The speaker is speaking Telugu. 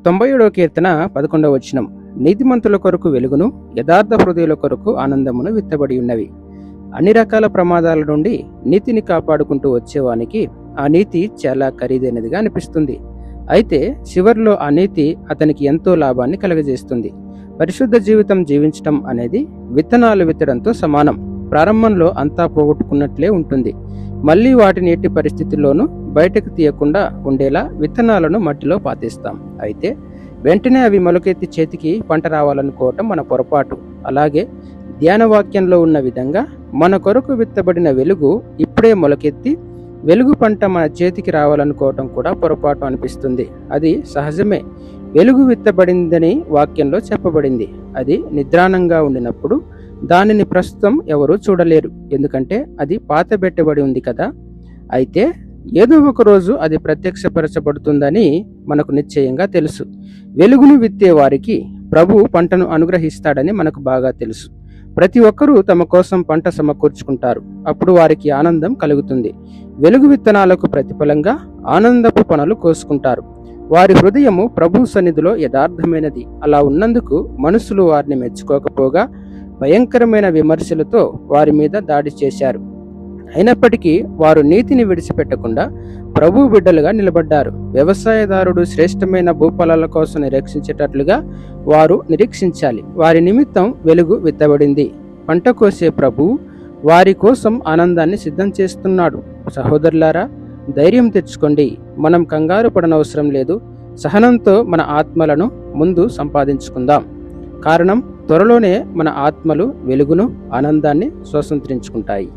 97వ కీర్తన 11వ వచనం. నీతిమంతుల కొరకు వెలుగును, యథార్థ హృదయుల కొరకు ఆనందమును విత్తబడి ఉన్నవి. అన్ని రకాల ప్రమాదాల నుండి నీతిని కాపాడుకుంటూ వచ్చేవానికి ఆ నీతి చాలా ఖరీదైనదిగా అనిపిస్తుంది. అయితే చివరిలో ఆ నీతి అతనికి ఎంతో లాభాన్ని కలుగజేస్తుంది. పరిశుద్ధ జీవితం జీవించటం అనేది విత్తనాలు విత్తడంతో సమానం. ప్రారంభంలో అంతా పోగొట్టుకున్నట్లే ఉంటుంది. మళ్ళీ వాటిని ఎట్టి పరిస్థితుల్లోనూ బయటకు తీయకుండా ఉండేలా విత్తనాలను మట్టిలో పాతిస్తాం. అయితే వెంటనే అవి మొలకెత్తి చేతికి పంట రావాలనుకోవటం మన పొరపాటు. అలాగే ధ్యానవాక్యంలో ఉన్న విధంగా మన కొరకు విత్తబడిన వెలుగు ఇప్పుడే మొలకెత్తి వెలుగు పంట మన చేతికి రావాలనుకోవటం కూడా పొరపాటు అనిపిస్తుంది. అది సహజమే. వెలుగు విత్తబడిందని వాక్యంలో చెప్పబడింది. అది నిద్రాణంగా ఉండినప్పుడు దానిని ప్రస్తుతం ఎవరూ చూడలేరు, ఎందుకంటే అది పాతబెట్టబడి ఉంది కదా. అయితే ఏదో ఒక రోజు అది ప్రత్యక్షపరచబడుతుందని మనకు నిశ్చయంగా తెలుసు. వెలుగును విత్తే వారికి ప్రభు పంటను అనుగ్రహిస్తాడని మనకు బాగా తెలుసు. ప్రతి ఒక్కరూ తమ కోసం పంట సమకూర్చుకుంటారు. అప్పుడు వారికి ఆనందం కలుగుతుంది. వెలుగు విత్తనాలకు ప్రతిఫలంగా ఆనందపు పనులు కోసుకుంటారు. వారి హృదయము ప్రభు సన్నిధిలో యథార్థమైనది. అలా ఉన్నందుకు మనుషులు వారిని మెచ్చుకోకపోగా భయంకరమైన విమర్శలతో వారి మీద దాడి చేశారు. అయినప్పటికీ వారు నీతిని విడిచిపెట్టకుండా ప్రభు బిడ్డలుగా నిలబడ్డారు. వ్యవసాయదారుడు శ్రేష్టమైన భూఫలాల కోసం నిరీక్షించేటట్లుగా వారు నిరీక్షించాలి. వారి నిమిత్తం వెలుగు విత్తబడింది. పంట కోసే ప్రభువు వారి కోసం ఆనందాన్ని సిద్ధం చేస్తున్నాడు. సహోదరులారా, ధైర్యం తెచ్చుకోండి. మనం కంగారు పడనవసరం లేదు. సహనంతో మన ఆత్మలను ముందు సంపాదించుకుందాం. కారణం త్వరలోనే మన ఆత్మలు వెలుగును, ఆనందాన్ని స్వతంత్రించుకుంటాయి.